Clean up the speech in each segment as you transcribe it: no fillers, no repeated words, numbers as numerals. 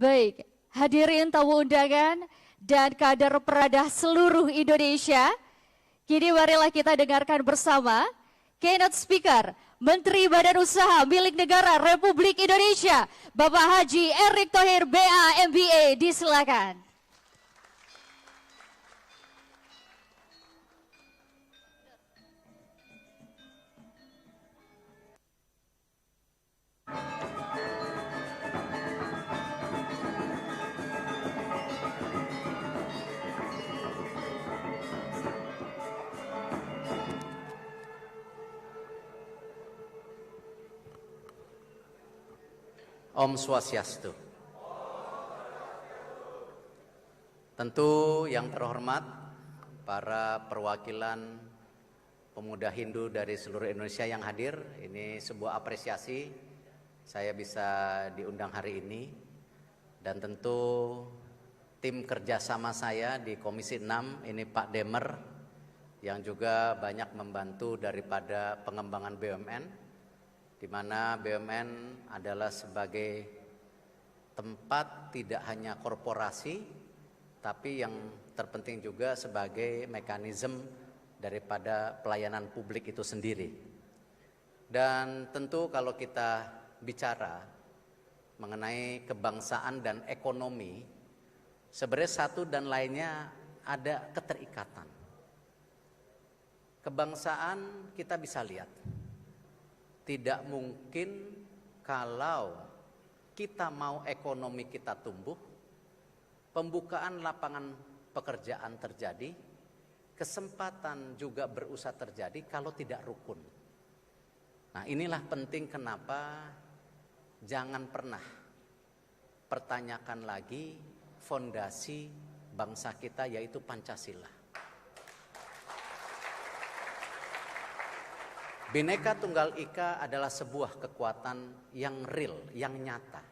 Baik, hadirin tamu undangan dan kader peradah seluruh Indonesia, kini marilah kita dengarkan bersama keynote speaker Menteri Badan Usaha milik Negara Republik Indonesia, Bapak Haji Erick Thohir BA MBA, disilakan. Om Swastiastu. Tentu yang terhormat para perwakilan pemuda Hindu dari seluruh Indonesia yang hadir, ini sebuah apresiasi saya bisa diundang hari ini. Dan tentu tim kerjasama saya di Komisi 6, ini Pak Demer, yang juga banyak membantu daripada pengembangan BUMN, di mana BUMN adalah sebagai tempat tidak hanya korporasi, tapi yang terpenting juga sebagai mekanisme daripada pelayanan publik itu sendiri. Dan tentu kalau kita bicara mengenai kebangsaan dan ekonomi, sebenarnya satu dan lainnya ada keterikatan. Kebangsaan kita bisa lihat, tidak mungkin kalau kita mau ekonomi kita tumbuh, pembukaan lapangan pekerjaan terjadi, kesempatan juga berusaha terjadi kalau tidak rukun. Nah, inilah penting kenapa jangan pernah pertanyakan lagi fondasi bangsa kita, yaitu Pancasila. Bhinneka Tunggal Ika adalah sebuah kekuatan yang real, yang nyata.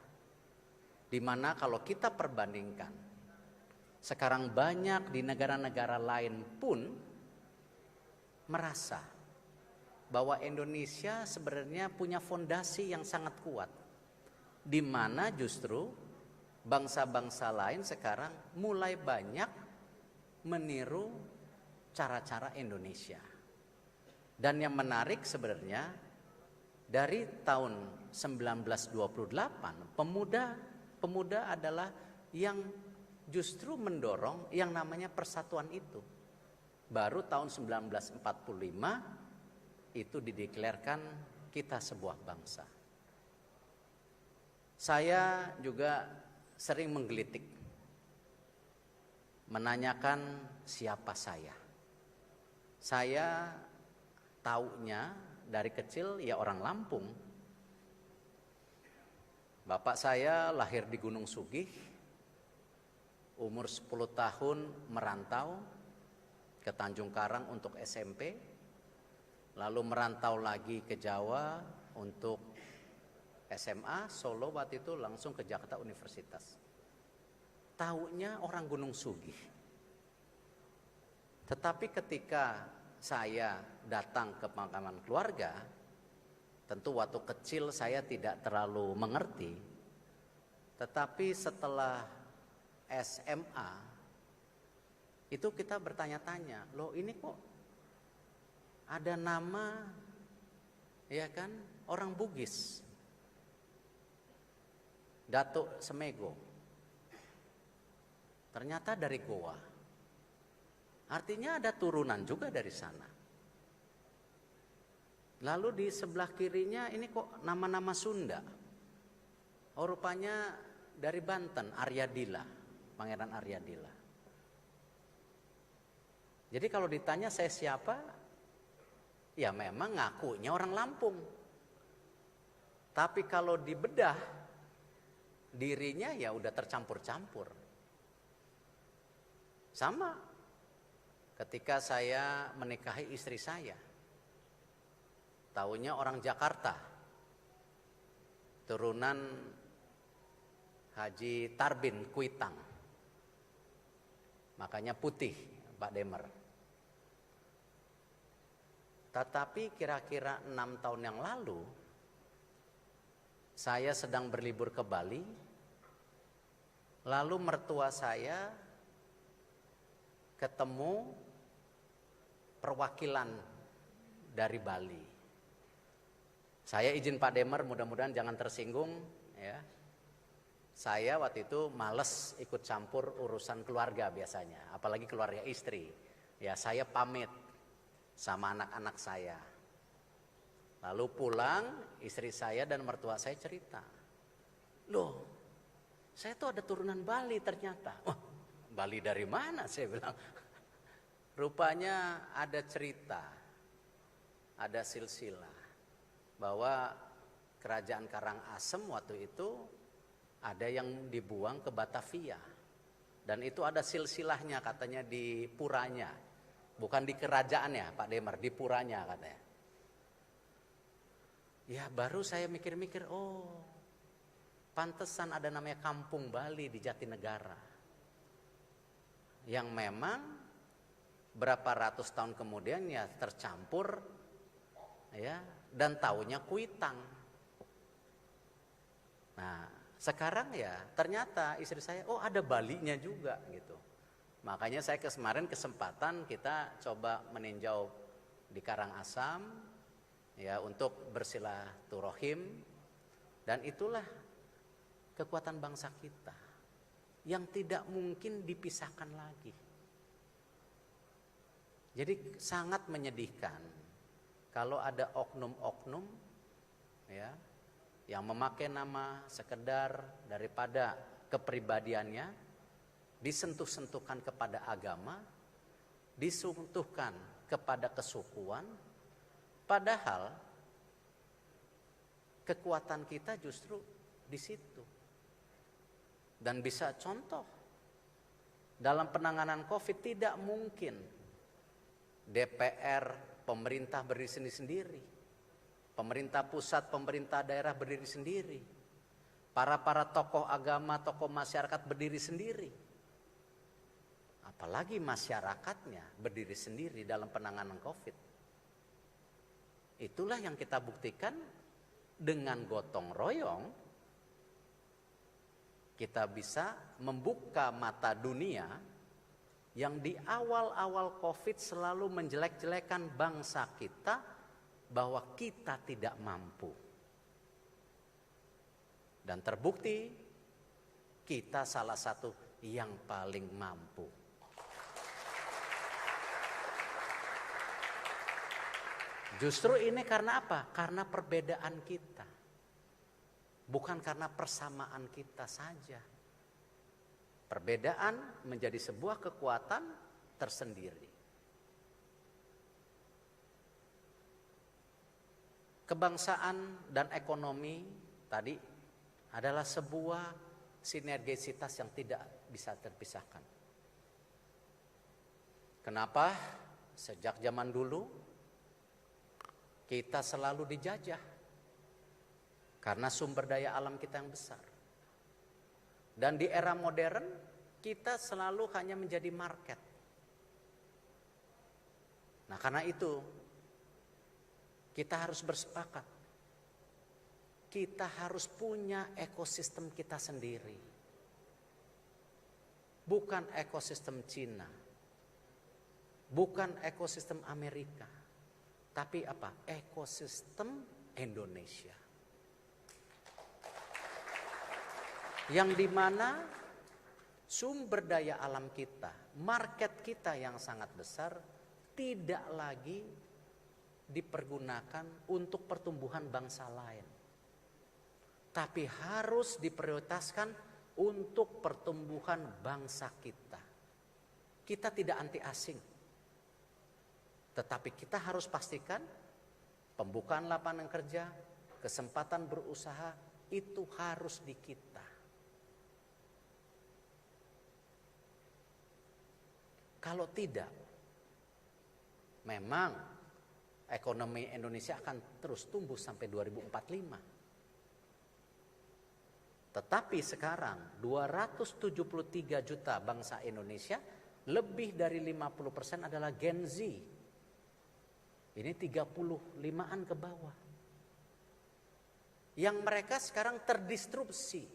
Di mana kalau kita perbandingkan, sekarang banyak di negara-negara lain pun merasa bahwa Indonesia sebenarnya punya fondasi yang sangat kuat. Di mana justru bangsa-bangsa lain sekarang mulai banyak meniru cara-cara Indonesia. Dan yang menarik sebenarnya dari tahun 1928 pemuda adalah yang justru mendorong yang namanya persatuan itu. Baru tahun 1945 itu dideklarkan kita sebuah bangsa. Saya juga sering menggelitik, menanyakan siapa saya. Saya taunya dari kecil ya orang Lampung. Bapak saya lahir di Gunung Sugih, umur 10 tahun merantau ke Tanjung Karang untuk SMP, lalu merantau lagi ke Jawa untuk SMA, Solo waktu itu langsung ke Jakarta Universitas. Taunya orang Gunung Sugih. Tetapi ketika saya datang ke pemakaman keluarga, tentu waktu kecil saya tidak terlalu mengerti. Tetapi setelah SMA, itu kita bertanya-tanya, loh ini kok ada nama, ya kan, orang Bugis, Datuk Semego. Ternyata dari Goa. Artinya ada turunan juga dari sana. Lalu di sebelah kirinya ini kok nama-nama Sunda. Oh, rupanya dari Banten, Aryadila, Pangeran Aryadila. Jadi kalau ditanya saya siapa, ya memang ngakunya orang Lampung. Tapi kalau dibedah, dirinya ya udah tercampur-campur. Sama ketika saya menikahi istri saya, taunya orang Jakarta, turunan Haji Tarbin Kuitang, makanya putih Pak Demer. Tetapi kira-kira 6 tahun yang lalu, saya sedang berlibur ke Bali, Lalu mertua saya ketemu perwakilan dari Bali. Saya izin Pak Demer, mudah-mudahan jangan tersinggung ya. Saya waktu itu males ikut campur urusan keluarga biasanya, apalagi keluarga istri. Ya saya pamit sama anak-anak saya. Lalu pulang, istri saya dan mertua saya cerita. Loh, saya tuh ada turunan Bali ternyata. Wah, Bali dari mana? Saya bilang. Rupanya ada cerita, ada silsilah bahwa kerajaan Karangasem waktu itu ada yang dibuang ke Batavia. Dan itu ada silsilahnya katanya di puranya. Bukan di kerajaannya Pak Demer, di puranya katanya. Ya baru saya mikir-mikir, oh pantesan ada namanya Kampung Bali di Jatinegara. Yang memang berapa ratus tahun kemudian ya tercampur ya dan taunya Kuitang. Nah sekarang ya ternyata istri saya oh ada Balinya juga gitu. Makanya saya kemarin kesempatan kita coba meninjau di Karangasem ya untuk bersilaturahim, dan itulah kekuatan bangsa kita yang tidak mungkin dipisahkan lagi. Jadi sangat menyedihkan kalau ada oknum-oknum ya yang memakai nama sekedar daripada kepribadiannya disentuh-sentuhkan kepada agama, disentuhkan kepada kesukuan, padahal kekuatan kita justru di situ. Dan bisa contoh dalam penanganan COVID tidak mungkin DPR, pemerintah berdiri sendiri, pemerintah pusat, pemerintah daerah berdiri sendiri, para tokoh agama, tokoh masyarakat berdiri sendiri, apalagi masyarakatnya berdiri sendiri dalam penanganan COVID. Itulah yang kita buktikan dengan gotong royong. Kita bisa membuka mata dunia yang di awal-awal COVID selalu menjelek-jelekan bangsa kita bahwa kita tidak mampu. Dan terbukti kita salah satu yang paling mampu. Justru ini karena apa? Karena perbedaan kita. Bukan karena persamaan kita saja. Perbedaan menjadi sebuah kekuatan tersendiri. Kebangsaan dan ekonomi tadi adalah sebuah sinergisitas yang tidak bisa terpisahkan. Kenapa? Sejak zaman dulu kita selalu dijajah karena sumber daya alam kita yang besar. Dan di era modern kita selalu hanya menjadi market. Nah karena itu kita harus bersepakat. Kita harus punya ekosistem kita sendiri. Bukan ekosistem Cina. Bukan ekosistem Amerika. Tapi apa? Ekosistem Indonesia. Yang dimana sumber daya alam kita, market kita yang sangat besar tidak lagi dipergunakan untuk pertumbuhan bangsa lain, tapi harus diprioritaskan untuk pertumbuhan bangsa kita. Kita tidak anti asing, tetapi kita harus pastikan pembukaan lapangan kerja, kesempatan berusaha itu harus di kita. Kalau tidak, memang ekonomi Indonesia akan terus tumbuh sampai 2045. Tetapi sekarang 273 juta bangsa Indonesia, lebih dari 50% adalah Gen Z. Ini 35-an ke bawah. Yang mereka sekarang terdistrupsi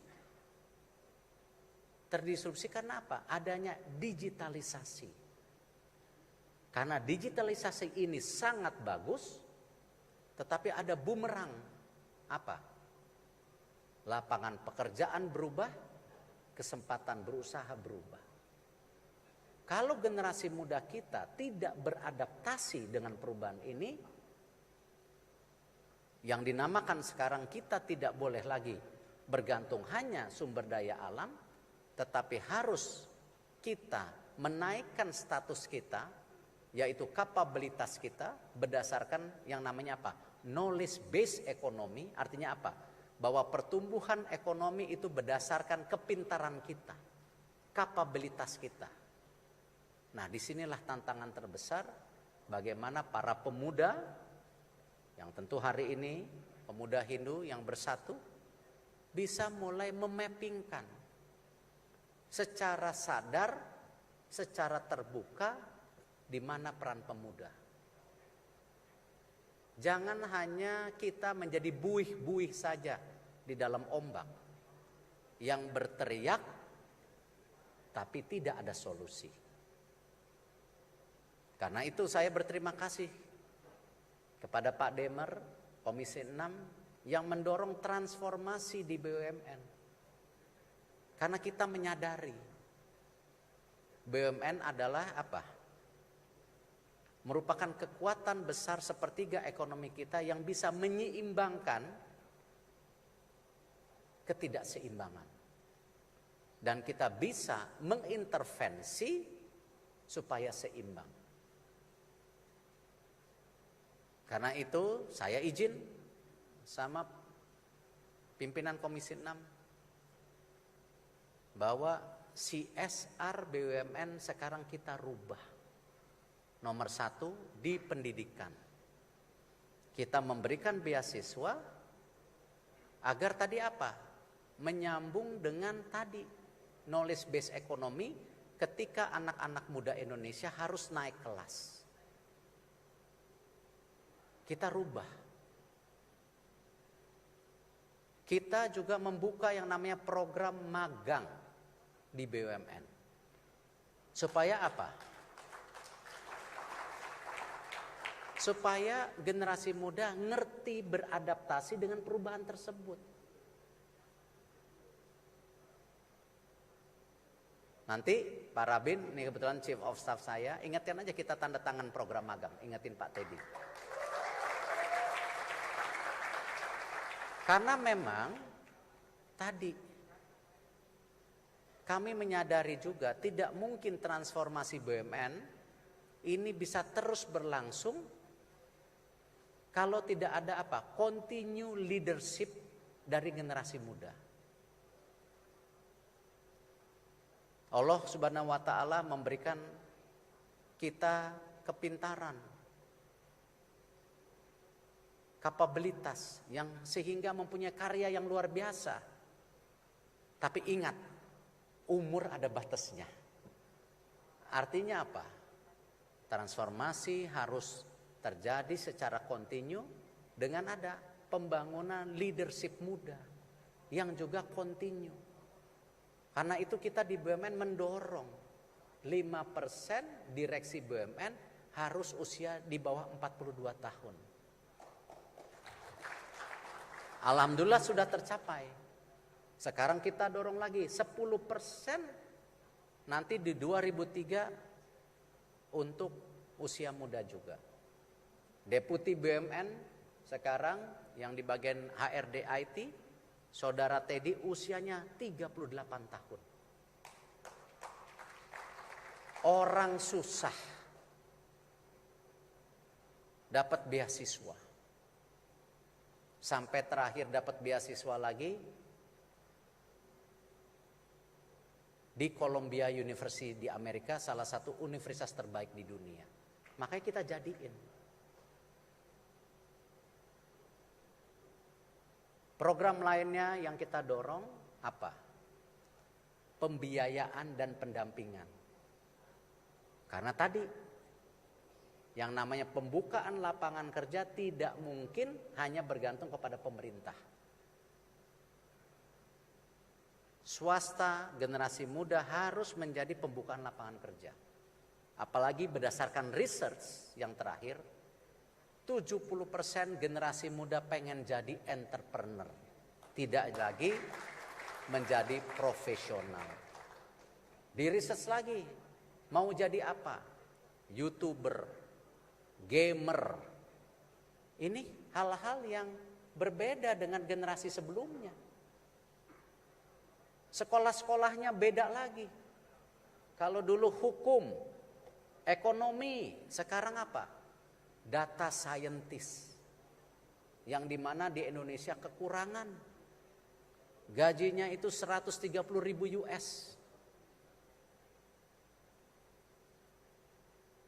Terdisrupsi karena apa? Adanya digitalisasi. Karena digitalisasi ini sangat bagus, tetapi ada bumerang. Apa? Lapangan pekerjaan berubah, kesempatan berusaha berubah. Kalau generasi muda kita tidak beradaptasi dengan perubahan ini, yang dinamakan sekarang kita tidak boleh lagi bergantung hanya sumber daya alam, tetapi harus kita menaikkan status kita, yaitu kapabilitas kita berdasarkan yang namanya apa? Knowledge based economy. Artinya apa? Bahwa pertumbuhan ekonomi itu berdasarkan kepintaran kita, kapabilitas kita. Nah, disinilah tantangan terbesar bagaimana para pemuda yang tentu hari ini pemuda Hindu yang bersatu bisa mulai memappingkan secara sadar, secara terbuka di mana peran pemuda. Jangan hanya kita menjadi buih-buih saja di dalam ombak yang berteriak tapi tidak ada solusi. Karena itu saya berterima kasih kepada Pak Demer, Komisi 6 yang mendorong transformasi di BUMN. Karena kita menyadari BUMN adalah apa? Merupakan kekuatan besar sepertiga ekonomi kita yang bisa menyeimbangkan ketidakseimbangan. Dan kita bisa mengintervensi supaya seimbang. Karena itu saya izin sama pimpinan Komisi 6 bahwa CSR BUMN sekarang kita rubah. Nomor 1 di pendidikan. Kita memberikan beasiswa agar tadi apa? Menyambung dengan tadi knowledge based economy ketika anak-anak muda Indonesia harus naik kelas. Kita rubah. Kita juga membuka yang namanya program magang di BUMN. Supaya apa? Supaya generasi muda ngerti beradaptasi dengan perubahan tersebut. Nanti Pak Rabin, ini kebetulan Chief of Staff saya, ingatkan aja kita tanda tangan program magang. Ingatin Pak Teddy. Karena memang tadi kami menyadari juga tidak mungkin transformasi BUMN ini bisa terus berlangsung kalau tidak ada apa? Continue leadership dari generasi muda. Allah Subhanahu wa taala memberikan kita kepintaran, kapabilitas yang sehingga mempunyai karya yang luar biasa. Tapi ingat, umur ada batasnya. Artinya apa? Transformasi harus terjadi secara kontinu dengan ada pembangunan leadership muda yang juga kontinu. Karena itu kita di BUMN mendorong 5% direksi BUMN harus usia di bawah 42 tahun. Alhamdulillah sudah tercapai. Sekarang kita dorong lagi 10% nanti di 2003 untuk usia muda juga. Deputi BUMN sekarang yang di bagian HRD IT, Saudara Teddy usianya 38 tahun. Orang susah dapat beasiswa. Sampai terakhir dapat beasiswa lagi di Columbia University di Amerika, salah satu universitas terbaik di dunia. Makanya kita jadiin. Program lainnya yang kita dorong apa? Pembiayaan dan pendampingan. Karena tadi yang namanya pembukaan lapangan kerja tidak mungkin hanya bergantung kepada pemerintah. swasta, generasi muda harus menjadi pembukaan lapangan kerja. Apalagi berdasarkan research yang terakhir, 70% generasi muda pengen jadi entrepreneur, tidak lagi menjadi profesional. Di research lagi, mau jadi apa? YouTuber, gamer. Ini hal-hal yang berbeda dengan generasi sebelumnya. Sekolah-sekolahnya beda lagi. Kalau dulu hukum, ekonomi, sekarang apa? Data scientist. Yang dimana di Indonesia kekurangan. Gajinya itu 130.000 US.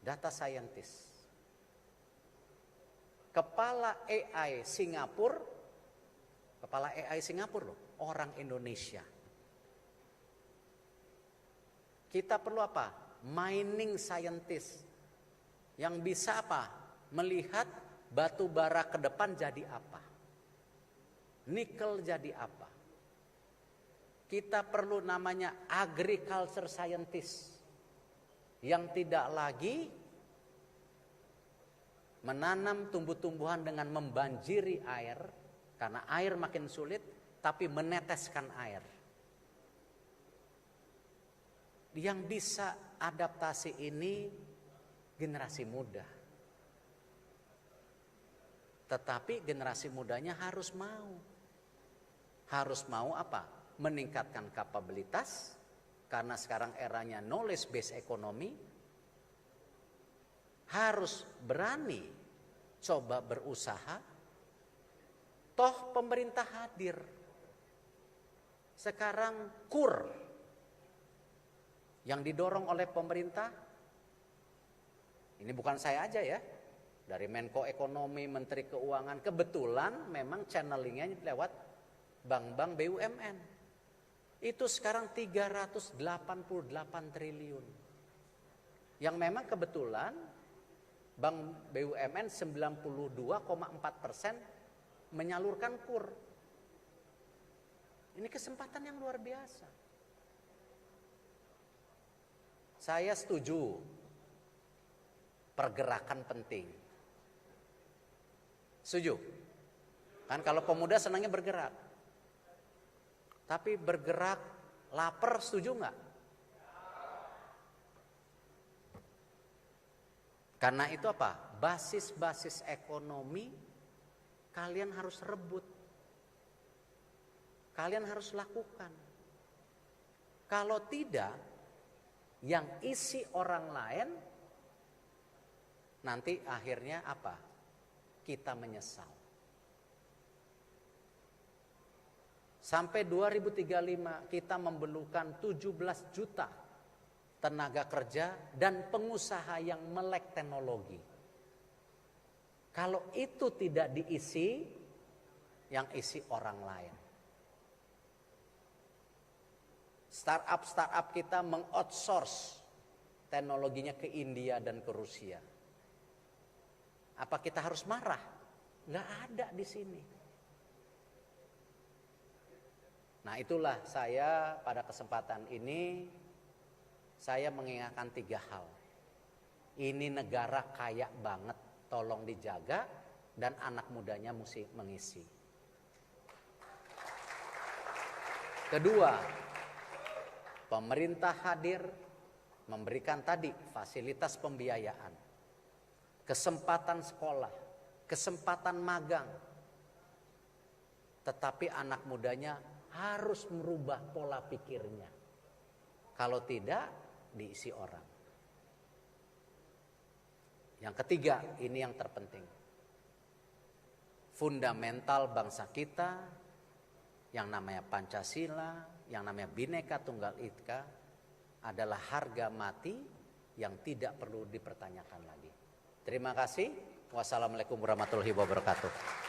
Data scientist. Kepala AI Singapura loh, orang Indonesia. Kita perlu apa? Mining scientist. Yang bisa apa? Melihat batu bara ke depan jadi apa? Nikel jadi apa? Kita perlu namanya agriculture scientist. Yang tidak lagi menanam tumbuh-tumbuhan dengan membanjiri air, karena air makin sulit, tapi meneteskan air. Yang bisa adaptasi ini generasi muda. Tetapi generasi mudanya harus mau. Harus mau apa? Meningkatkan kapabilitas, karena sekarang eranya knowledge based economy. Harus berani coba berusaha. Toh pemerintah hadir. Sekarang KUR yang didorong oleh pemerintah, ini bukan saya aja ya, dari Menko Ekonomi, Menteri Keuangan, kebetulan memang channelingnya lewat bank-bank BUMN. Itu sekarang 388 triliun. Yang memang kebetulan Bank BUMN 92,4% menyalurkan KUR. Ini kesempatan yang luar biasa. Saya setuju, pergerakan penting. Setuju? Kan kalau pemuda senangnya bergerak. Tapi bergerak lapar, setuju nggak? Karena itu apa? Basis-basis ekonomi kalian harus rebut. Kalian harus lakukan. Kalau tidak, yang isi orang lain, nanti akhirnya apa? Kita menyesal. Sampai 2035 kita memerlukan 17 juta tenaga kerja dan pengusaha yang melek teknologi. Kalau itu tidak diisi, yang isi orang lain. Startup kita mengoutsource teknologinya ke India dan ke Rusia. Apa kita harus marah? Nggak ada di sini. Nah, itulah saya pada kesempatan ini saya mengingatkan 3 hal. Ini negara kaya banget, tolong dijaga, dan anak mudanya mesti mengisi. Kedua, pemerintah hadir memberikan tadi fasilitas pembiayaan, kesempatan sekolah, kesempatan magang. Tetapi anak mudanya harus merubah pola pikirnya. Kalau tidak, diisi orang. Yang ketiga, ini yang terpenting. Fundamental bangsa kita, yang namanya Pancasila, yang namanya Bhinneka Tunggal Ika, adalah harga mati yang tidak perlu dipertanyakan lagi. Terima kasih. Wassalamualaikum warahmatullahi wabarakatuh.